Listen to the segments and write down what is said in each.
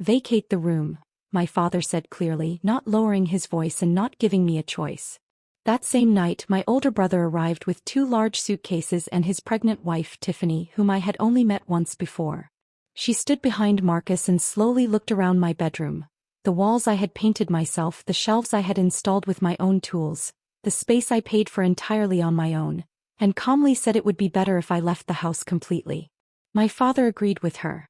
Vacate the room, my father said clearly, not lowering his voice and not giving me a choice. That same night, my older brother arrived with 2 large suitcases and his pregnant wife, Tiffany, whom I had only met once before. She stood behind Marcus and slowly looked around my bedroom. The walls I had painted myself, the shelves I had installed with my own tools, the space I paid for entirely on my own, and calmly said it would be better if I left the house completely. My father agreed with her.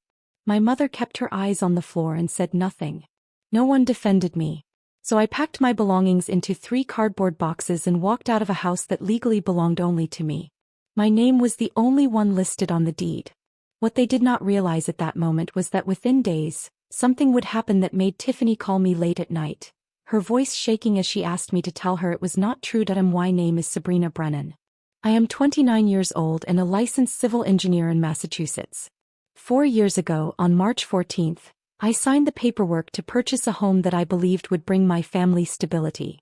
My mother kept her eyes on the floor and said nothing. No one defended me. So I packed my belongings into 3 cardboard boxes and walked out of a house that legally belonged only to me. My name was the only one listed on the deed. What they did not realize at that moment was that within days, something would happen that made Tiffany call me late at night, her voice shaking as she asked me to tell her it was not true that my name is Sabrina Brennan. I am 29 years old and a licensed civil engineer in Massachusetts. 4 years ago, on March 14th, I signed the paperwork to purchase a home that I believed would bring my family stability.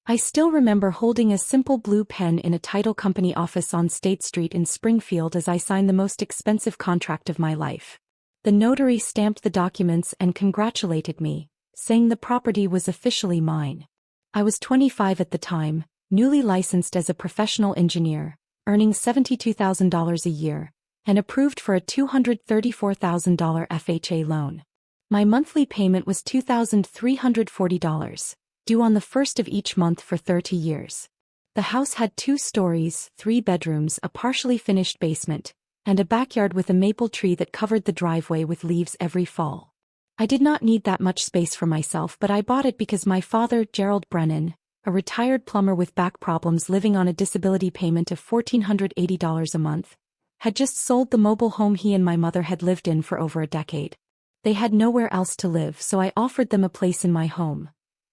I still remember holding a simple blue pen in a title company office on State Street in Springfield as I signed the most expensive contract of my life. The notary stamped the documents and congratulated me, saying the property was officially mine. I was 25 at the time, newly licensed as a professional engineer, earning $72,000 a year, and approved for a $234,000 FHA loan. My monthly payment was $2,340, due on the first of each month for 30 years. The house had 2 stories, 3 bedrooms, a partially finished basement, and a backyard with a maple tree that covered the driveway with leaves every fall. I did not need that much space for myself, but I bought it because my father, Gerald Brennan, a retired plumber with back problems living on a disability payment of $1,480 a month, had just sold the mobile home he and my mother had lived in for over a decade. They had nowhere else to live, so I offered them a place in my home.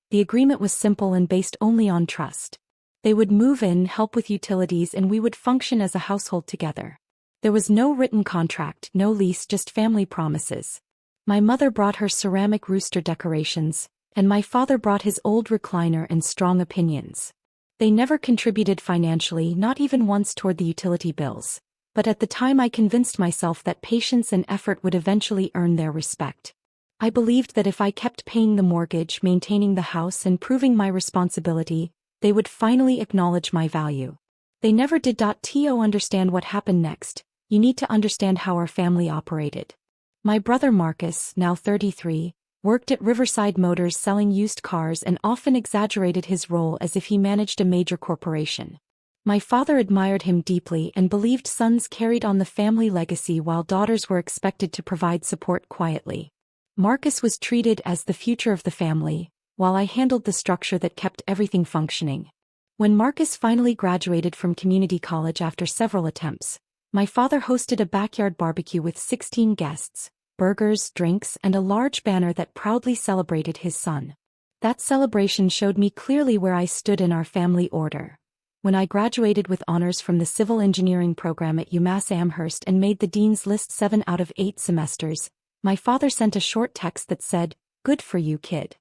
The agreement was simple and based only on trust. They would move in, help with utilities, and we would function as a household together. There was no written contract, no lease, just family promises. My mother brought her ceramic rooster decorations, and my father brought his old recliner and strong opinions. They never contributed financially, not even once toward the utility bills. But at the time I convinced myself that patience and effort would eventually earn their respect. I believed that if I kept paying the mortgage, maintaining the house, and proving my responsibility, they would finally acknowledge my value. They never did. To understand what happened next, you need to understand how our family operated. My brother Marcus, now 33, worked at Riverside Motors selling used cars and often exaggerated his role as if he managed a major corporation. My father admired him deeply and believed sons carried on the family legacy while daughters were expected to provide support quietly. Marcus was treated as the future of the family, while I handled the structure that kept everything functioning. When Marcus finally graduated from community college after several attempts, my father hosted a backyard barbecue with 16 guests, burgers, drinks, and a large banner that proudly celebrated his son. That celebration showed me clearly where I stood in our family order. When I graduated with honors from the civil engineering program at UMass Amherst and made the dean's list 7 out of 8 semesters, my father sent a short text that said, "Good for you, kid."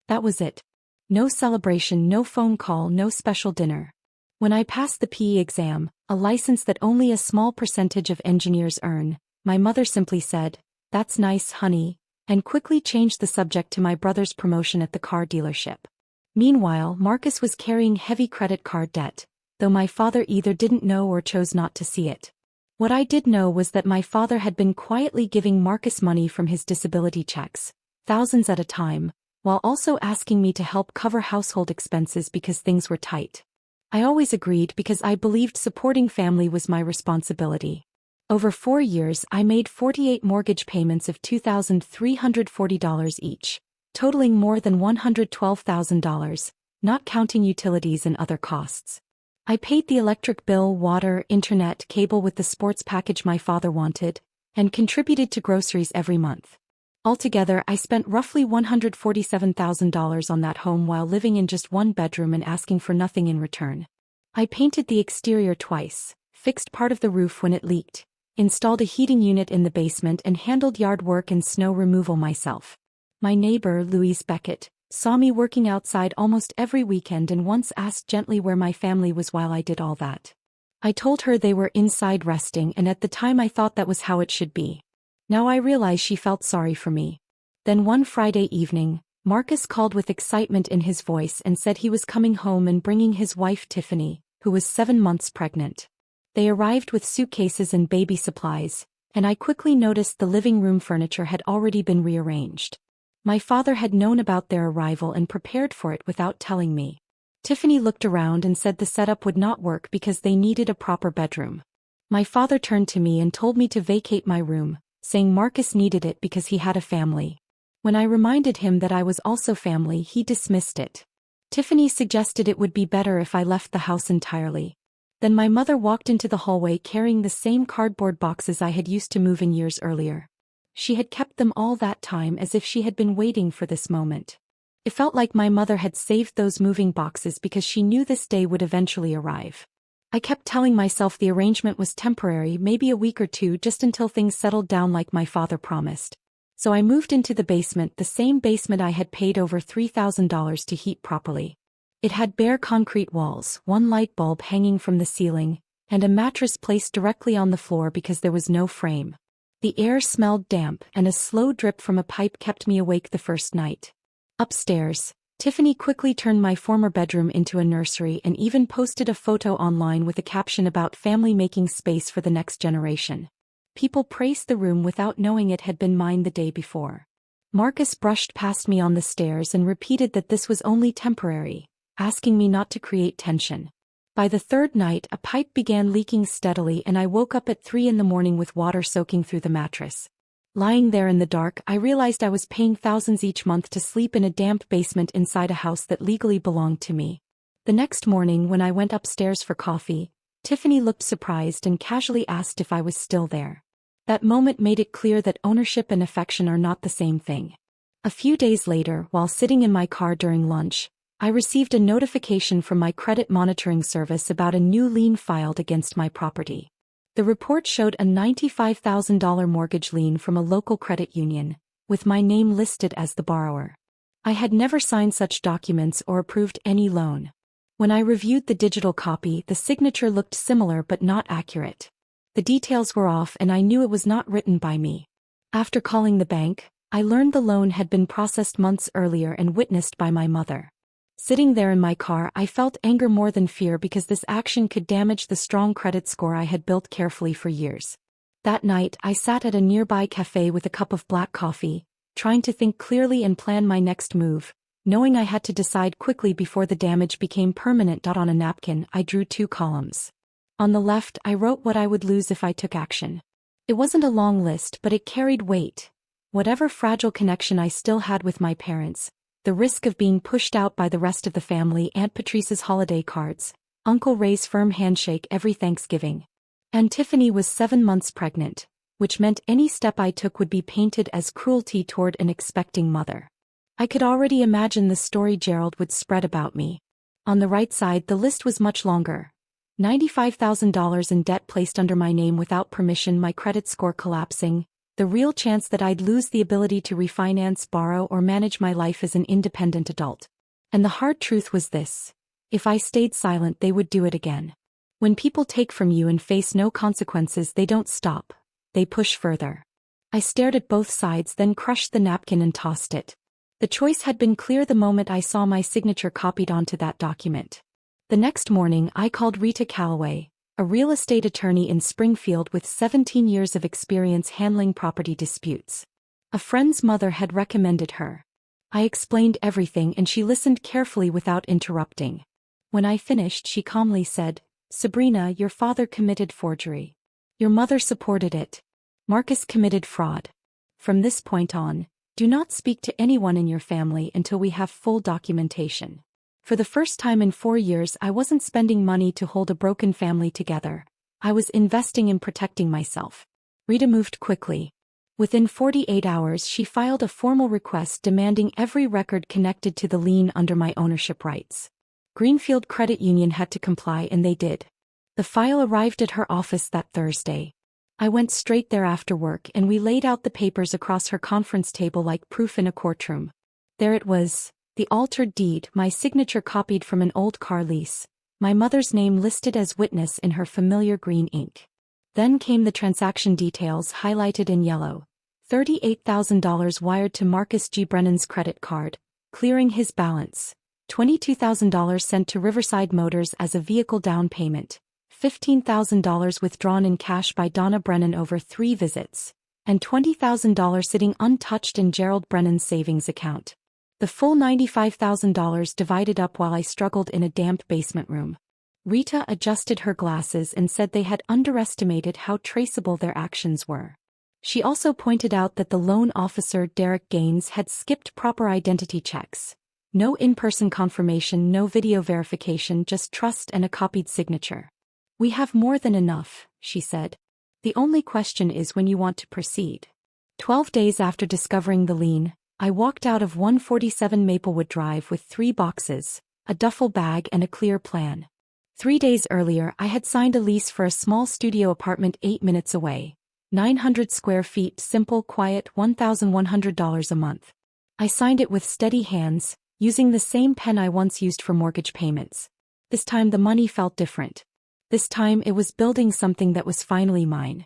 That was it. No celebration, no phone call, no special dinner. When I passed the PE exam, a license that only a small percentage of engineers earn, my mother simply said, "That's nice, honey," and quickly changed the subject to my brother's promotion at the car dealership. Meanwhile, Marcus was carrying heavy credit card debt, though my father either didn't know or chose not to see it. What I did know was that my father had been quietly giving Marcus money from his disability checks, thousands at a time, while also asking me to help cover household expenses because things were tight. I always agreed because I believed supporting family was my responsibility. Over 4 years, I made 48 mortgage payments of $2,340 each, totaling more than $112,000, not counting utilities and other costs. I paid the electric bill, water, internet, cable with the sports package my father wanted, and contributed to groceries every month. Altogether, I spent roughly $147,000 on that home while living in just 1 bedroom and asking for nothing in return. I painted the exterior twice, fixed part of the roof when it leaked, installed a heating unit in the basement, and handled yard work and snow removal myself. My neighbor, Louise Beckett, saw me working outside almost every weekend and once asked gently where my family was while I did all that. I told her they were inside resting, and at the time I thought that was how it should be. Now I realize she felt sorry for me. Then one Friday evening, Marcus called with excitement in his voice and said he was coming home and bringing his wife Tiffany, who was 7 months pregnant. They arrived with suitcases and baby supplies, and I quickly noticed the living room furniture had already been rearranged. My father had known about their arrival and prepared for it without telling me. Tiffany looked around and said the setup would not work because they needed a proper bedroom. My father turned to me and told me to vacate my room, saying Marcus needed it because he had a family. When I reminded him that I was also family, he dismissed it. Tiffany suggested it would be better if I left the house entirely. Then my mother walked into the hallway carrying the same cardboard boxes I had used to move in years earlier. She had kept them all that time as if she had been waiting for this moment. It felt like my mother had saved those moving boxes because she knew this day would eventually arrive. I kept telling myself the arrangement was temporary, maybe a week or two, just until things settled down like my father promised. So I moved into the basement, the same basement I had paid over $3,000 to heat properly. It had bare concrete walls, one light bulb hanging from the ceiling, and a mattress placed directly on the floor because there was no frame. The air smelled damp, and a slow drip from a pipe kept me awake the first night. Upstairs, Tiffany quickly turned my former bedroom into a nursery and even posted a photo online with a caption about family making space for the next generation. People praised the room without knowing it had been mine the day before. Marcus brushed past me on the stairs and repeated that this was only temporary, asking me not to create tension. By the third night, a pipe began leaking steadily and I woke up at 3 in the morning with water soaking through the mattress. Lying there in the dark, I realized I was paying thousands each month to sleep in a damp basement inside a house that legally belonged to me. The next morning when I went upstairs for coffee, Tiffany looked surprised and casually asked if I was still there. That moment made it clear that ownership and affection are not the same thing. A few days later, while sitting in my car during lunch, I received a notification from my credit monitoring service about a new lien filed against my property. The report showed a $95,000 mortgage lien from a local credit union, with my name listed as the borrower. I had never signed such documents or approved any loan. When I reviewed the digital copy, the signature looked similar but not accurate. The details were off and I knew it was not written by me. After calling the bank, I learned the loan had been processed months earlier and witnessed by my mother. Sitting there in my car, I felt anger more than fear because this action could damage the strong credit score I had built carefully for years. That night, I sat at a nearby cafe with a cup of black coffee, trying to think clearly and plan my next move, knowing I had to decide quickly before the damage became permanent. On a napkin, I drew 2 columns. On the left, I wrote what I would lose if I took action. It wasn't a long list, but it carried weight. Whatever fragile connection I still had with my parents, the risk of being pushed out by the rest of the family, Aunt Patrice's holiday cards, Uncle Ray's firm handshake every Thanksgiving. And Tiffany was 7 months pregnant, which meant any step I took would be painted as cruelty toward an expecting mother. I could already imagine the story Gerald would spread about me. On the right side, the list was much longer. $95,000 in debt placed under my name without permission, my credit score collapsing, the real chance that I'd lose the ability to refinance, borrow, or manage my life as an independent adult. And the hard truth was this: if I stayed silent, they would do it again. When people take from you and face no consequences, they don't stop, they push further. I stared at both sides, then crushed the napkin and tossed it. The choice had been clear the moment I saw my signature copied onto that document. The next morning, I called Rita Calloway, a real estate attorney in Springfield with 17 years of experience handling property disputes. A friend's mother had recommended her. I explained everything and she listened carefully without interrupting. When I finished, she calmly said, "Sabrina, your father committed forgery. Your mother supported it. Marcus committed fraud. From this point on, do not speak to anyone in your family until we have full documentation." For the first time in 4 years, I wasn't spending money to hold a broken family together. I was investing in protecting myself. Rita moved quickly. Within 48 hours, she filed a formal request demanding every record connected to the lien under my ownership rights. Greenfield Credit Union had to comply, and they did. The file arrived at her office that Thursday. I went straight there after work and we laid out the papers across her conference table like proof in a courtroom. There it was. The altered deed, my signature copied from an old car lease, my mother's name listed as witness in her familiar green ink. Then came the transaction details highlighted in yellow. $38,000 wired to Marcus G. Brennan's credit card, clearing his balance. $22,000 sent to Riverside Motors as a vehicle down payment. $15,000 withdrawn in cash by Donna Brennan over 3 visits. And $20,000 sitting untouched in Gerald Brennan's savings account. The full $95,000 divided up while I struggled in a damp basement room. Rita adjusted her glasses and said they had underestimated how traceable their actions were. She also pointed out that the loan officer Derek Gaines had skipped proper identity checks. No in-person confirmation, no video verification, just trust and a copied signature. "We have more than enough," she said. "The only question is when you want to proceed." 12 days after discovering the lien, I walked out of 147 Maplewood Drive with 3 boxes, a duffel bag and a clear plan. 3 days earlier I had signed a lease for a small studio apartment 8 minutes away. 900 square feet, simple, quiet, $1,100 a month. I signed it with steady hands, using the same pen I once used for mortgage payments. This time the money felt different. This time it was building something that was finally mine.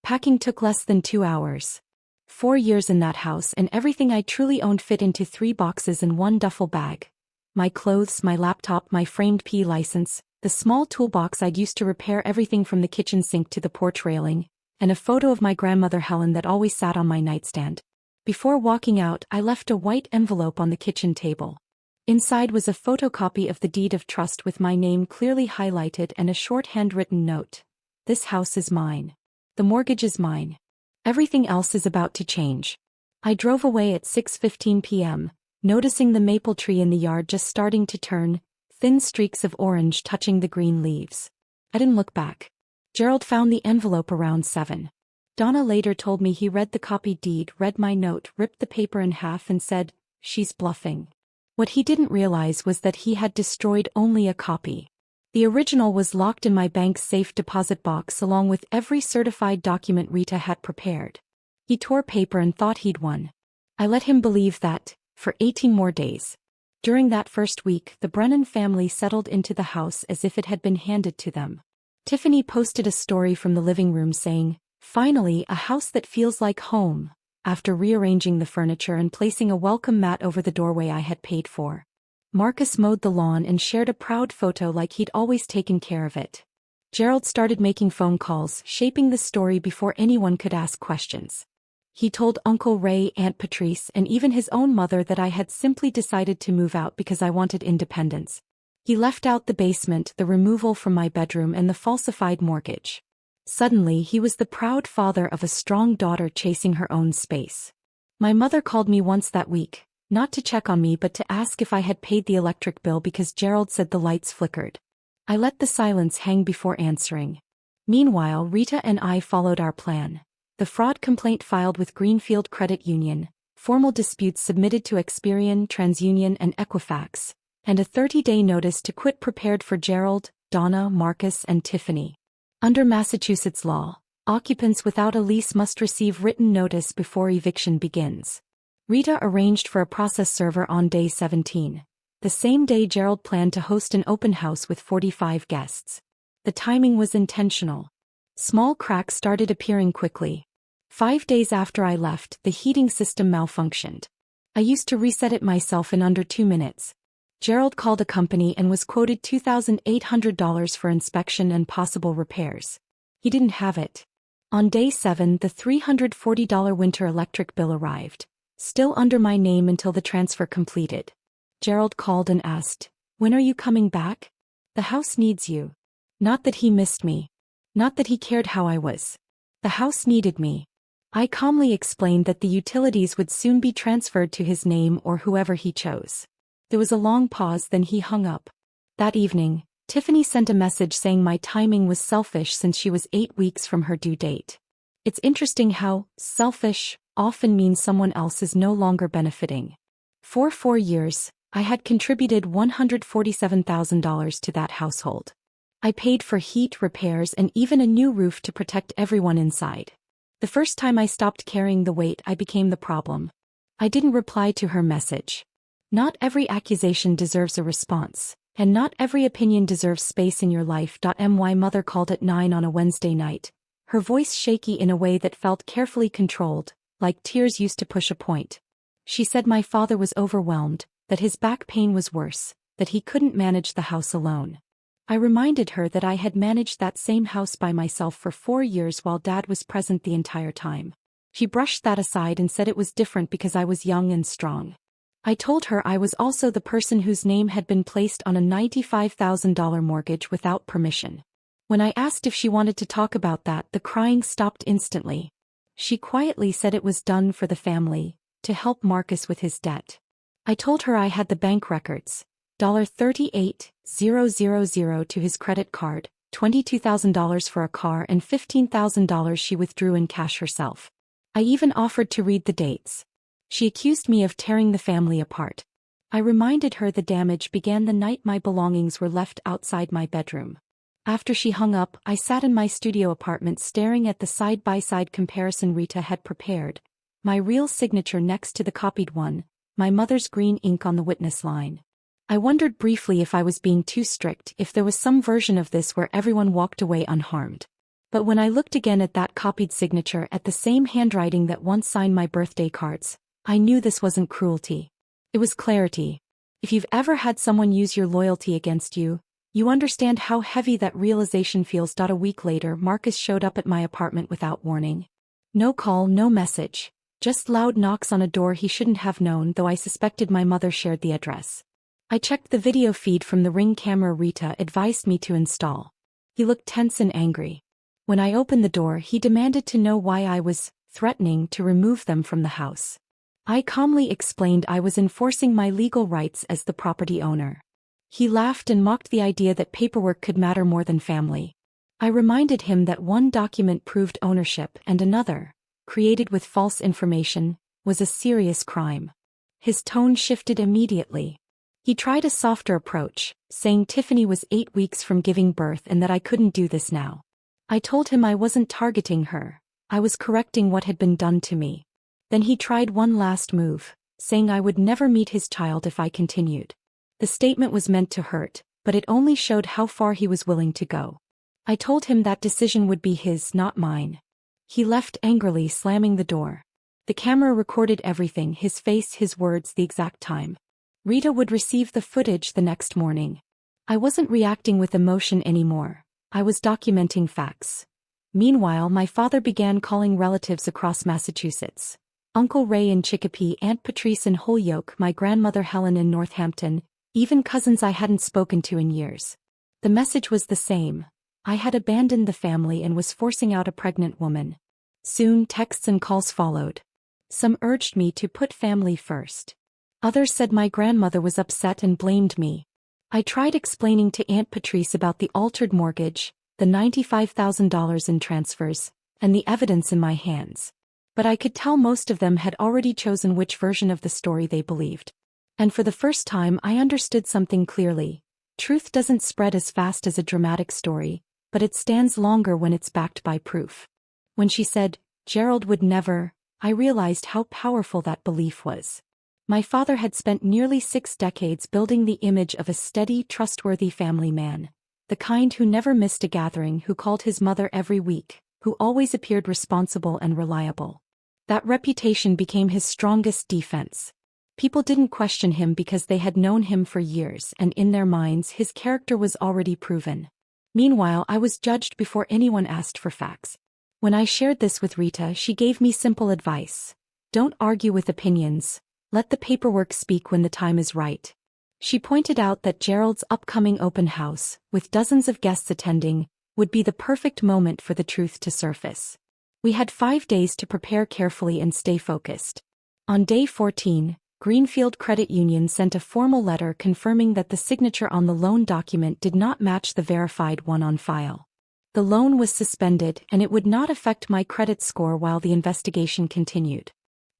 Packing took less than 2 hours. 4 years in that house and everything I truly owned fit into 3 boxes and 1 duffel bag. My clothes, my laptop, my framed P license, the small toolbox I'd used to repair everything from the kitchen sink to the porch railing, and a photo of my grandmother Helen that always sat on my nightstand. Before walking out, I left a white envelope on the kitchen table. Inside was a photocopy of the deed of trust with my name clearly highlighted and a short handwritten note. "This house is mine. The mortgage is mine. Everything else is about to change." I drove away at 6:15 p.m., noticing the maple tree in the yard just starting to turn, thin streaks of orange touching the green leaves. I didn't look back. Gerald found the envelope around 7. Donna later told me he read the copied deed, read my note, ripped the paper in half and said, "She's bluffing." What he didn't realize was that he had destroyed only a copy. The original was locked in my bank's safe deposit box along with every certified document Rita had prepared. He tore paper and thought he'd won. I let him believe that, for 18 more days. During that first week, the Brennan family settled into the house as if it had been handed to them. Tiffany posted a story from the living room saying, "Finally, a house that feels like home," after rearranging the furniture and placing a welcome mat over the doorway I had paid for. Marcus mowed the lawn and shared a proud photo like he'd always taken care of it. Gerald started making phone calls, shaping the story before anyone could ask questions. He told Uncle Ray, Aunt Patrice, and even his own mother that I had simply decided to move out because I wanted independence. He left out the basement, the removal from my bedroom, and the falsified mortgage. Suddenly, he was the proud father of a strong daughter chasing her own space. My mother called me once that week, not to check on me but to ask if I had paid the electric bill because Gerald said the lights flickered. I let the silence hang before answering. Meanwhile, Rita and I followed our plan. The fraud complaint filed with Greenfield Credit Union, formal disputes submitted to Experian, TransUnion, and Equifax, and a 30-day notice to quit prepared for Gerald, Donna, Marcus, and Tiffany. Under Massachusetts law, occupants without a lease must receive written notice before eviction begins. Rita arranged for a process server on day 17, the same day Gerald planned to host an open house with 45 guests. The timing was intentional. Small cracks started appearing quickly. 5 days after I left, the heating system malfunctioned. I used to reset it myself in under 2 minutes. Gerald called a company and was quoted $2,800 for inspection and possible repairs. He didn't have it. On day 7, the $340 winter electric bill arrived, still under my name until the transfer completed. Gerald called and asked, "When are you coming back? The house needs you." Not that he missed me. Not that he cared how I was. The house needed me. I calmly explained that the utilities would soon be transferred to his name or whoever he chose. There was a long pause, then he hung up. That evening, Tiffany sent a message saying my timing was selfish since she was 8 weeks from her due date. It's interesting how selfish often means someone else is no longer benefiting. For 4 years, I had contributed $147,000 to that household. I paid for heat, repairs, and even a new roof to protect everyone inside. The first time I stopped carrying the weight, I became the problem. I didn't reply to her message. Not every accusation deserves a response, and not every opinion deserves space in your life. My mother called at 9 on a Wednesday night, her voice shaky in a way that felt carefully controlled. like tears used to push a point. She said my father was overwhelmed, that his back pain was worse, that he couldn't manage the house alone. I reminded her that I had managed that same house by myself for 4 years while Dad was present the entire time. She brushed that aside and said it was different because I was young and strong. I told her I was also the person whose name had been placed on a $95,000 mortgage without permission. When I asked if she wanted to talk about that, the crying stopped instantly. She quietly said it was done for the family, to help Marcus with his debt. I told her I had the bank records, $38,000 to his credit card, $22,000 for a car and $15,000 she withdrew in cash herself. I even offered to read the dates. She accused me of tearing the family apart. I reminded her the damage began the night my belongings were left outside my bedroom. After she hung up, I sat in my studio apartment staring at the side-by-side comparison Rita had prepared, my real signature next to the copied one, my mother's green ink on the witness line. I wondered briefly if I was being too strict, if there was some version of this where everyone walked away unharmed. But when I looked again at that copied signature at the same handwriting that once signed my birthday cards, I knew this wasn't cruelty. It was clarity. If you've ever had someone use your loyalty against you, you understand how heavy that realization feels. A week later, Marcus showed up at my apartment without warning. No call, no message. Just loud knocks on a door he shouldn't have known, though I suspected my mother shared the address. I checked the video feed from the Ring camera Rita advised me to install. He looked tense and angry. When I opened the door, he demanded to know why I was threatening to remove them from the house. I calmly explained I was enforcing my legal rights as the property owner. He laughed and mocked the idea that paperwork could matter more than family. I reminded him that one document proved ownership and another, created with false information, was a serious crime. His tone shifted immediately. He tried a softer approach, saying Tiffany was 8 weeks from giving birth and that I couldn't do this now. I told him I wasn't targeting her, I was correcting what had been done to me. Then he tried one last move, saying I would never meet his child if I continued. The statement was meant to hurt, but it only showed how far he was willing to go. I told him that decision would be his, not mine. He left angrily, slamming the door. The camera recorded everything, his face, his words, the exact time. Rita would receive the footage the next morning. I wasn't reacting with emotion anymore. I was documenting facts. Meanwhile, my father began calling relatives across Massachusetts. Uncle Ray in Chicopee, Aunt Patrice in Holyoke, my grandmother Helen in Northampton, even cousins I hadn't spoken to in years. The message was the same. I had abandoned the family and was forcing out a pregnant woman. Soon texts and calls followed. Some urged me to put family first. Others said my grandmother was upset and blamed me. I tried explaining to Aunt Patrice about the altered mortgage, the $95,000 in transfers, and the evidence in my hands. But I could tell most of them had already chosen which version of the story they believed. And for the first time I understood something clearly. Truth doesn't spread as fast as a dramatic story, but it stands longer when it's backed by proof. When she said, Gerald would never, I realized how powerful that belief was. My father had spent nearly 6 decades building the image of a steady, trustworthy family man, the kind who never missed a gathering, who called his mother every week, who always appeared responsible and reliable. That reputation became his strongest defense. People didn't question him because they had known him for years, and in their minds his character was already proven. Meanwhile, I was judged before anyone asked for facts. When I shared this with Rita, she gave me simple advice. Don't argue with opinions. Let the paperwork speak when the time is right. She pointed out that Gerald's upcoming open house, with dozens of guests attending, would be the perfect moment for the truth to surface. We had 5 days to prepare carefully and stay focused. On day 14, Greenfield Credit Union sent a formal letter confirming that the signature on the loan document did not match the verified one on file. The loan was suspended and it would not affect my credit score while the investigation continued.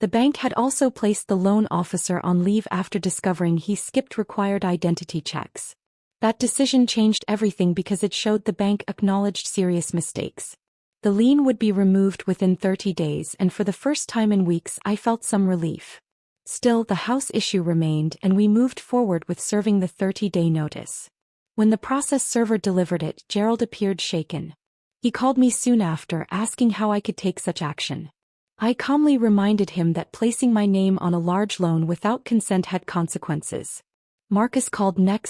The bank had also placed the loan officer on leave after discovering he skipped required identity checks. That decision changed everything because it showed the bank acknowledged serious mistakes. The lien would be removed within 30 days, and for the first time in weeks I felt some relief. Still, the house issue remained, and we moved forward with serving the 30-day notice. When the process server delivered it, Gerald appeared shaken. He called me soon after, asking how I could take such action. I calmly reminded him that placing my name on a large loan without consent had consequences. Marcus called next.